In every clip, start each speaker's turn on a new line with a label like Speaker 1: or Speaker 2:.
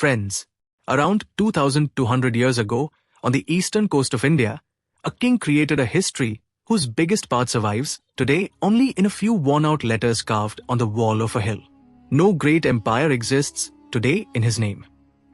Speaker 1: Friends, around 2200 years ago, on the eastern coast of India, a king created a history whose biggest part survives today only in a few worn-out letters carved on the wall of a hill. No great empire exists today in his name.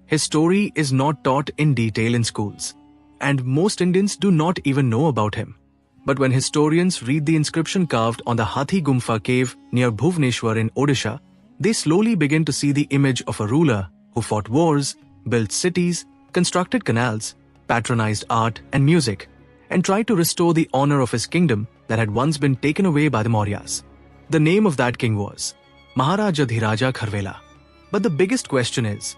Speaker 1: His story is not taught in detail in schools, and most Indians do not even know about him. But when historians read the inscription carved on the Hathigumpha cave near Bhubaneswar in Odisha, they slowly begin to see the image of a ruler who fought wars, built cities, constructed canals, patronized art and music, and tried to restore the honor of his kingdom that had once been taken away by the Mauryas. The name of that king was Maharajadhiraja Kharavela. But the biggest question is,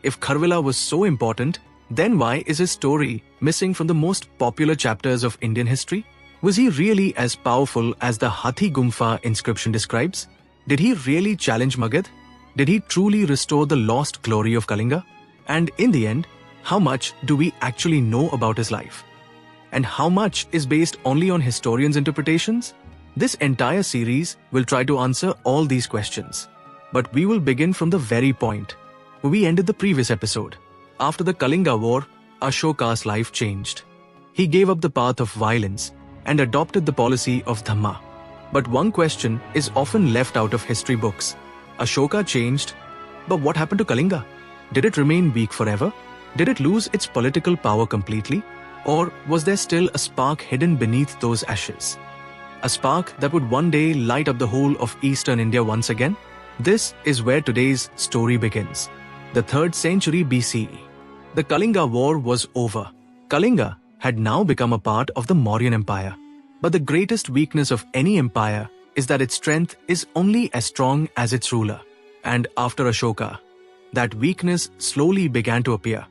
Speaker 1: if Kharavela was so important, then why is his story missing from the most popular chapters of Indian history? Was he really as powerful as the Hathigumpha inscription describes? Did he really challenge Magadha? Did he truly restore the lost glory of Kalinga? And in the end, how much do we actually know about his life? And how much is based only on historians' interpretations? This entire series will try to answer all these questions. But we will begin from the very point where we ended the previous episode. After the Kalinga War, Ashoka's life changed. He gave up the path of violence and adopted the policy of Dhamma. But one question is often left out of history books. Ashoka changed, but what happened to Kalinga? Did it remain weak forever? Did it lose its political power completely? Or was there still a spark hidden beneath those ashes? A spark that would one day light up the whole of eastern India once again? This is where today's story begins. The 3rd century BCE. The Kalinga War was over. Kalinga had now become a part of the Mauryan Empire. But the greatest weakness of any empire is that its strength is only as strong as its ruler. And after Ashoka, that weakness slowly began to appear.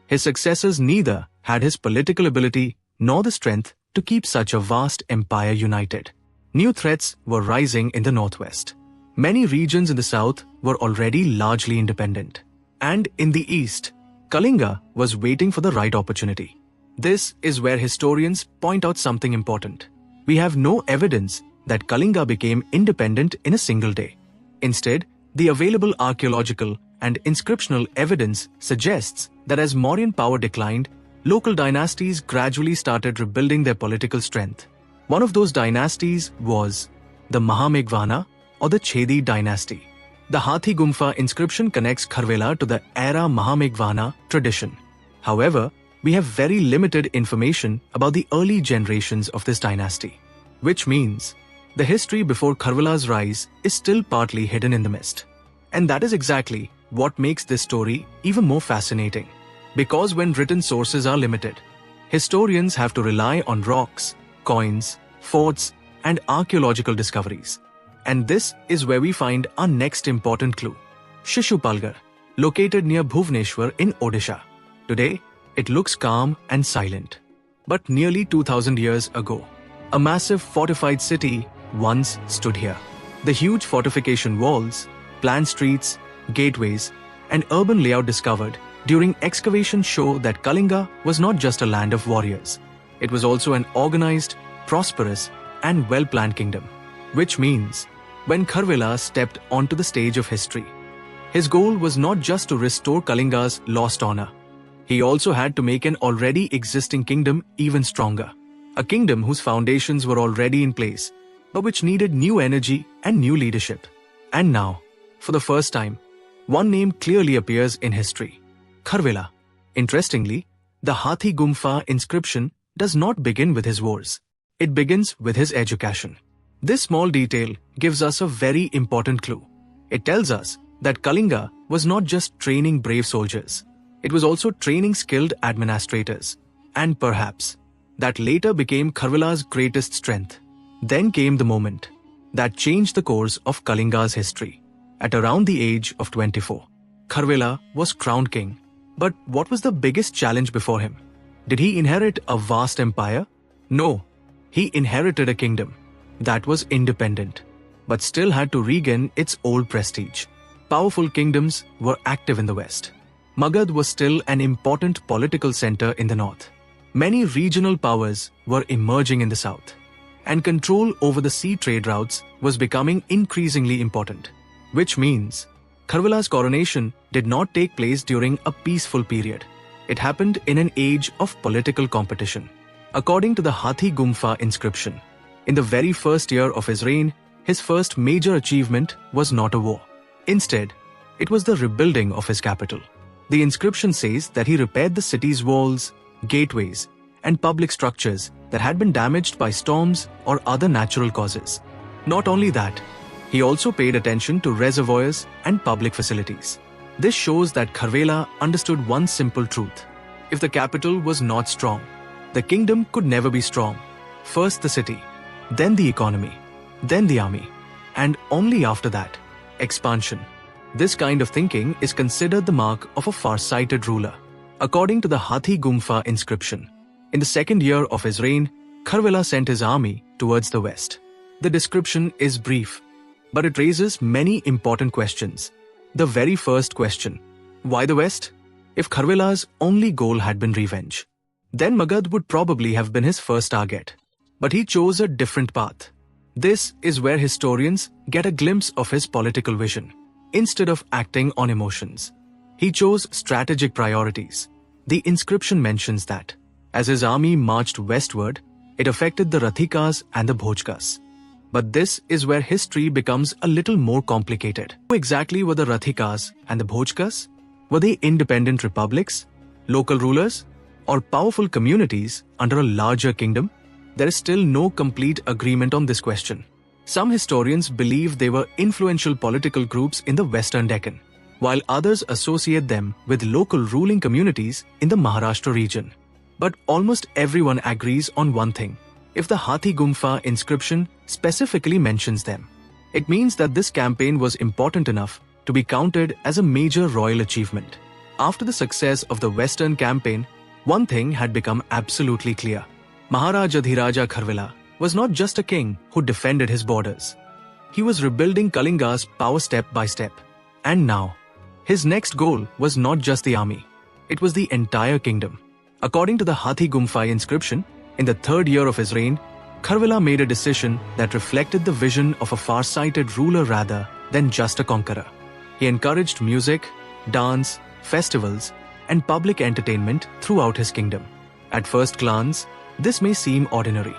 Speaker 1: His successors neither had his political ability nor the strength to keep such a vast empire united. New threats were rising in the northwest. Many regions in the south were already largely independent. And in the east, Kalinga was waiting for the right opportunity. This is where historians point out something important. We have no evidence that Kalinga became independent in a single day. Instead, the available archaeological and inscriptional evidence suggests that as Mauryan power declined, local dynasties gradually started rebuilding their political strength. One of those dynasties was the Yavana or the Chedi dynasty. The Hathigumpha inscription connects Kharavela to the era Yavana tradition. However, we have very limited information about the early generations of this dynasty, which means the history before Kharavela's rise is still partly hidden in the mist. And that is exactly what makes this story even more fascinating. Because when written sources are limited, historians have to rely on rocks, coins, forts, and archaeological discoveries. And this is where we find our next important clue. Shishupalgarh, located near Bhubaneswar in Odisha. Today, it looks calm and silent. But nearly 2000 years ago, a massive fortified city once stood here. The huge fortification walls, planned streets, gateways, and urban layout discovered during excavation show that Kalinga was not just a land of warriors. It was also an organized, prosperous, and well-planned kingdom. Which means, when Kharavela stepped onto the stage of history, his goal was not just to restore Kalinga's lost honor. He also had to make an already existing kingdom even stronger. A kingdom whose foundations were already in place, but which needed new energy and new leadership. And now, for the first time, one name clearly appears in history. Kharavela. Interestingly, the Hathigumpha inscription does not begin with his wars. It begins with his education. This small detail gives us a very important clue. It tells us that Kalinga was not just training brave soldiers. It was also training skilled administrators. And perhaps, that later became Kharavela's greatest strength. Then came the moment that changed the course of Kalinga's history. At around the age of 24, Kharavela was crowned king. But what was the biggest challenge before him? Did he inherit a vast empire? No, he inherited a kingdom that was independent, but still had to regain its old prestige. Powerful kingdoms were active in the west. Magadha was still an important political center in the north. Many regional powers were emerging in the south, and control over the sea trade routes was becoming increasingly important. Which means, Kharavela's coronation did not take place during a peaceful period. It happened in an age of political competition. According to the Hathigumpha Inscription, in the very first year of his reign, his first major achievement was not a war. Instead, it was the rebuilding of his capital. The inscription says that he repaired the city's walls, gateways, and public structures that had been damaged by storms or other natural causes. Not only that, he also paid attention to reservoirs and public facilities. This shows that Kharavela understood one simple truth. If the capital was not strong, the kingdom could never be strong. First the city, then the economy, then the army, and only after that, expansion. This kind of thinking is considered the mark of a far-sighted ruler. According to the Hathigumpha Inscription, in the second year of his reign, Kharavela sent his army towards the west. The description is brief, but it raises many important questions. The very first question, why the west? If Kharavela's only goal had been revenge, then Magadha would probably have been his first target. But he chose a different path. This is where historians get a glimpse of his political vision. Instead of acting on emotions, he chose strategic priorities. The inscription mentions that, as his army marched westward, it affected the Rathikas and the Bhojkas. But this is where history becomes a little more complicated. Who exactly were the Rathikas and the Bhojkas? Were they independent republics, local rulers, or powerful communities under a larger kingdom? There is still no complete agreement on this question. Some historians believe they were influential political groups in the western Deccan, while others associate them with local ruling communities in the Maharashtra region. But almost everyone agrees on one thing. If the Hathigumpha inscription specifically mentions them, it means that this campaign was important enough to be counted as a major royal achievement. After the success of the Western campaign, one thing had become absolutely clear. Maharajadhiraja Kharavela was not just a king who defended his borders. He was rebuilding Kalinga's power step by step. And now, his next goal was not just the army. It was the entire kingdom. According to the Hathigumpha inscription, in the third year of his reign, Kharavela made a decision that reflected the vision of a far-sighted ruler rather than just a conqueror. He encouraged music, dance, festivals, and public entertainment throughout his kingdom. At first glance, this may seem ordinary,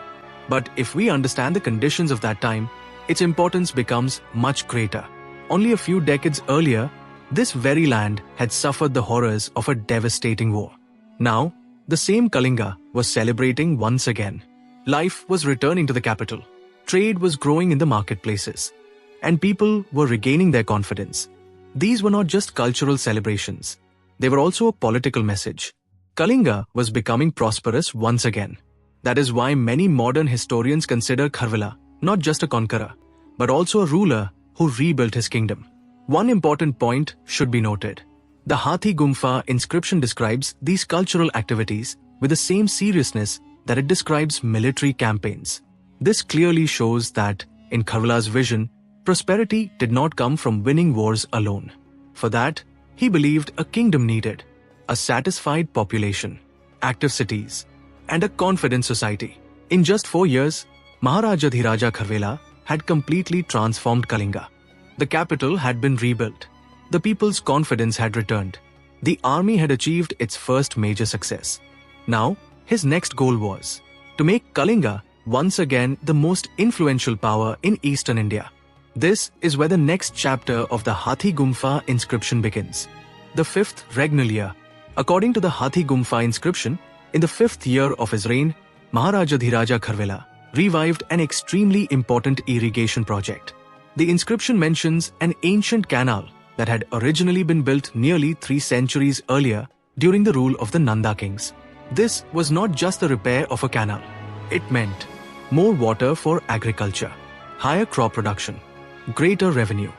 Speaker 1: but if we understand the conditions of that time, its importance becomes much greater. Only a few decades earlier, this very land had suffered the horrors of a devastating war. Now, the same Kalinga was celebrating once again. Life was returning to the capital. Trade was growing in the marketplaces, and people were regaining their confidence. These were not just cultural celebrations. They were also a political message. Kalinga was becoming prosperous once again. That is why many modern historians consider Kharavela not just a conqueror, but also a ruler who rebuilt his kingdom. One important point should be noted. The Hathigumpha inscription describes these cultural activities with the same seriousness that it describes military campaigns. This clearly shows that, in Kharavela's vision, prosperity did not come from winning wars alone. For that, he believed a kingdom needed a satisfied population, active cities, and a confident society. In just 4 years, Maharajadhiraja Kharavela had completely transformed Kalinga. The capital had been rebuilt. The people's confidence had returned. The army had achieved its first major success. Now, his next goal was to make Kalinga once again the most influential power in eastern India. This is where the next chapter of the Hathigumpha inscription begins. The fifth regnal year. According to the Hathigumpha inscription, in the 5th year of his reign, Maharajadhiraja Kharavela revived an extremely important irrigation project. The inscription mentions an ancient canal that had originally been built nearly 3 centuries earlier during the rule of the Nanda kings. This was not just the repair of a canal. It meant more water for agriculture, higher crop production, greater revenue,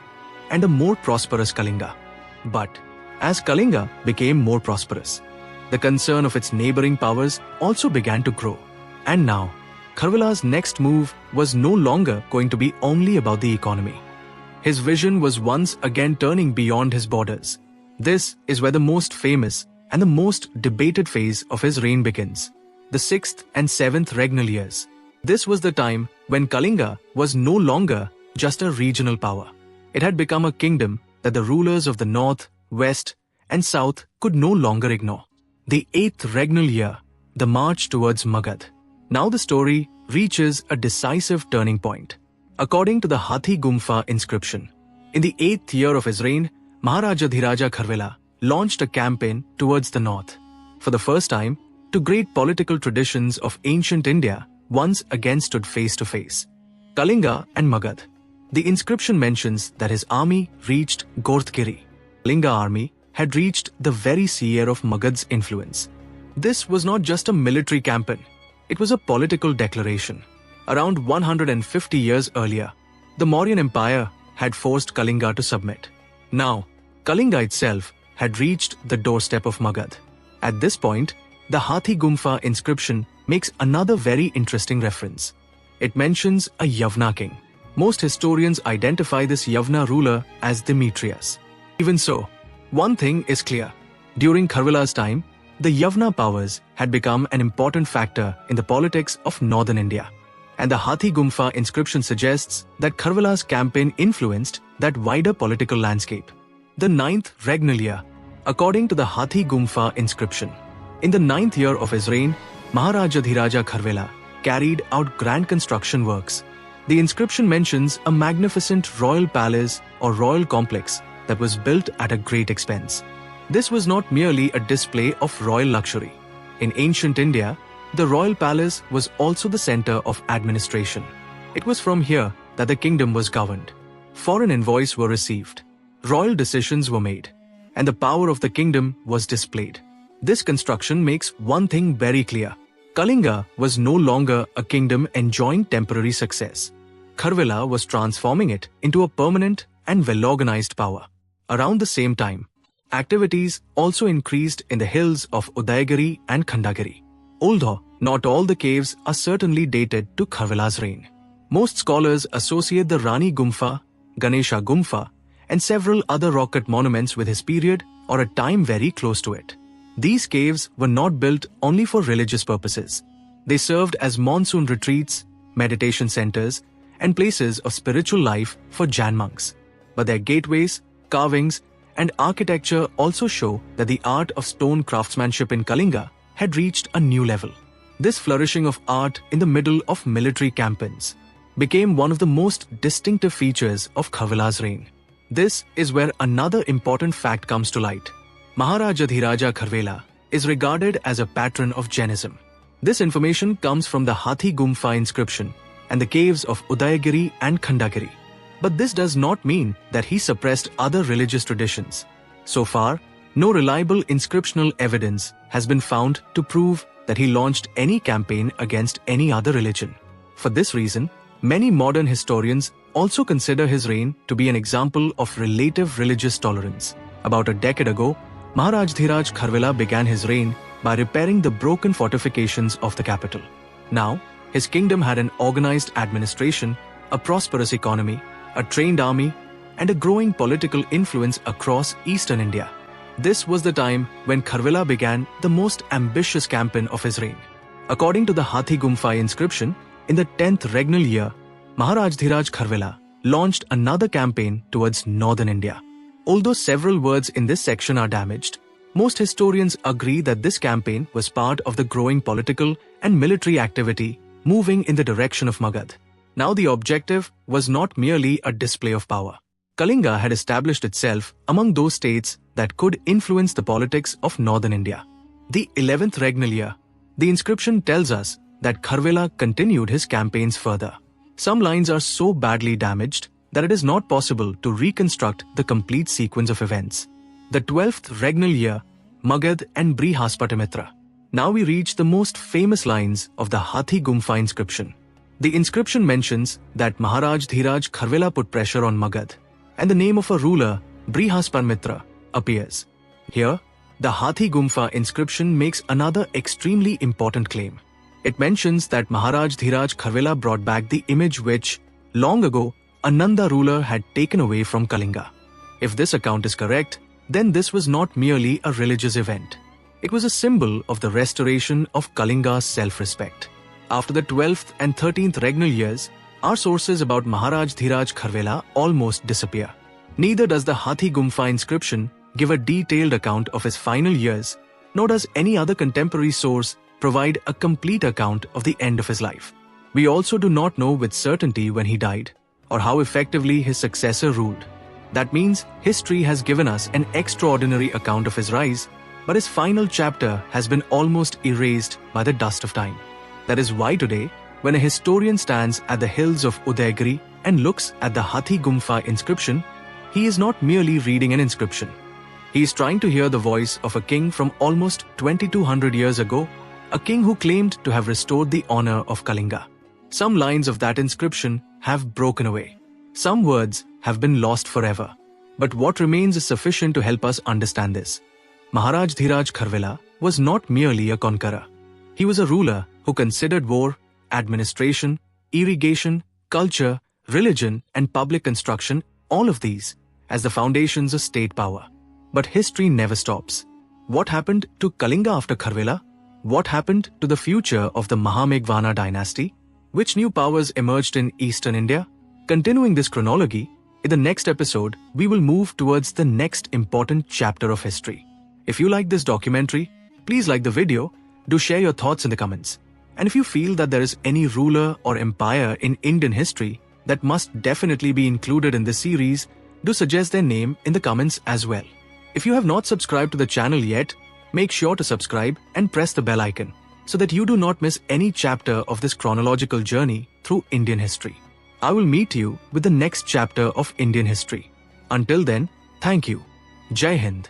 Speaker 1: and a more prosperous Kalinga. But as Kalinga became more prosperous, the concern of its neighboring powers also began to grow. And now, Kharavela's next move was no longer going to be only about the economy. His vision was once again turning beyond his borders. This is where the most famous and the most debated phase of his reign begins, the 6th and 7th regnal years. This was the time when Kalinga was no longer just a regional power. It had become a kingdom that the rulers of the north, west, and south could no longer ignore. The 8th regnal year, the march towards Magadha. Now the story reaches a decisive turning point. According to the Hathigumpha Inscription, in the 8th year of his reign, Maharajadhiraja Kharavela launched a campaign towards the north. For the first time, two great political traditions of ancient India once again stood face to face: Kalinga and Magadha. The inscription mentions that his army reached Gorthgiri. Kalinga army had reached the very sphere of Magadha's influence. This was not just a military campaign, it was a political declaration. Around 150 years earlier, the Mauryan Empire had forced Kalinga to submit. Now, Kalinga itself had reached the doorstep of Magadha. At this point, the Hathigumpha inscription makes another very interesting reference. It mentions a Yavana king. Most historians identify this Yavana ruler as Demetrius. Even so, one thing is clear. During Kharavela's time, the Yavana powers had become an important factor in the politics of northern India. And the Hathigumpha inscription suggests that Kharavela's campaign influenced that wider political landscape. The 9th regnal year, according to the Hathigumpha inscription. In the 9th year of his reign, Maharajadhiraja Kharavela carried out grand construction works. The inscription mentions a magnificent royal palace or royal complex that was built at a great expense. This was not merely a display of royal luxury. In ancient India, the royal palace was also the center of administration. It was from here that the kingdom was governed. Foreign envoys were received, royal decisions were made, and the power of the kingdom was displayed. This construction makes one thing very clear. Kalinga was no longer a kingdom enjoying temporary success. Kharavela was transforming it into a permanent and well-organized power. Around the same time, activities also increased in the hills of Udayagiri and Khandagiri. Although not all the caves are certainly dated to Kharavela's reign. Most scholars associate the Rani Gumpha, Ganesha Gumpha, and several other rock-cut monuments with his period or a time very close to it. These caves were not built only for religious purposes. They served as monsoon retreats, meditation centers, and places of spiritual life for Jain monks. But their gateways, carvings, and architecture also show that the art of stone craftsmanship in Kalinga had reached a new level. This flourishing of art in the middle of military campaigns became one of the most distinctive features of Kharavela's reign. This is where another important fact comes to light. Maharajadhiraja Kharavela is regarded as a patron of Jainism. This information comes from the Hathigumpha inscription and the caves of Udayagiri and Khandagiri. But this does not mean that he suppressed other religious traditions. So far, no reliable inscriptional evidence has been found to prove that he launched any campaign against any other religion. For this reason, many modern historians also consider his reign to be an example of relative religious tolerance. About a decade ago, Maharajadhiraj Kharavela began his reign by repairing the broken fortifications of the capital. Now, his kingdom had an organized administration, a prosperous economy, a trained army, and a growing political influence across eastern India. This was the time when Kharavela began the most ambitious campaign of his reign. According to the Hathigumpha inscription, in the 10th regnal year, Maharajadhiraj Kharavela launched another campaign towards northern India. Although several words in this section are damaged, most historians agree that this campaign was part of the growing political and military activity moving in the direction of Magadha. Now the objective was not merely a display of power. Kalinga had established itself among those states that could influence the politics of northern India. The 11th regnal year, the inscription tells us that Kharavela continued his campaigns further. Some lines are so badly damaged that it is not possible to reconstruct the complete sequence of events. The 12th regnal year, Magadha and Brihaspatimitra. Now we reach the most famous lines of the Hathigumpha inscription. The inscription mentions that Maharajadhiraj Kharavela put pressure on Magadha, and the name of a ruler, Brihaspatimitra, appears. Here, the Hathigumpha inscription makes another extremely important claim. It mentions that Maharajadhiraj Kharavela brought back the image which, long ago, a Nanda ruler had taken away from Kalinga. If this account is correct, then this was not merely a religious event. It was a symbol of the restoration of Kalinga's self-respect. After the 12th and 13th regnal years, our sources about Maharajadhiraj Kharavela almost disappear. Neither does the Hathigumpha inscription give a detailed account of his final years, nor does any other contemporary source provide a complete account of the end of his life. We also do not know with certainty when he died, or how effectively his successor ruled. That means history has given us an extraordinary account of his rise, but his final chapter has been almost erased by the dust of time. That is why today, when a historian stands at the hills of Udayagiri and looks at the Hathigumpha inscription, he is not merely reading an inscription. He is trying to hear the voice of a king from almost 2200 years ago, a king who claimed to have restored the honor of Kalinga. Some lines of that inscription have broken away. Some words have been lost forever. But what remains is sufficient to help us understand this. Maharajadhiraj Kharavela was not merely a conqueror. He was a ruler who considered war, administration, irrigation, culture, religion, and public construction, all of these, as the foundations of state power. But history never stops. What happened to Kalinga after Kharavela? What happened to the future of the Yavana dynasty? Which new powers emerged in eastern India? Continuing this chronology, in the next episode, we will move towards the next important chapter of history. If you like this documentary, please like the video, do share your thoughts in the comments. And if you feel that there is any ruler or empire in Indian history that must definitely be included in this series, do suggest their name in the comments as well. If you have not subscribed to the channel yet, make sure to subscribe and press the bell icon so that you do not miss any chapter of this chronological journey through Indian history. I will meet you with the next chapter of Indian history. Until then, thank you. Jai Hind.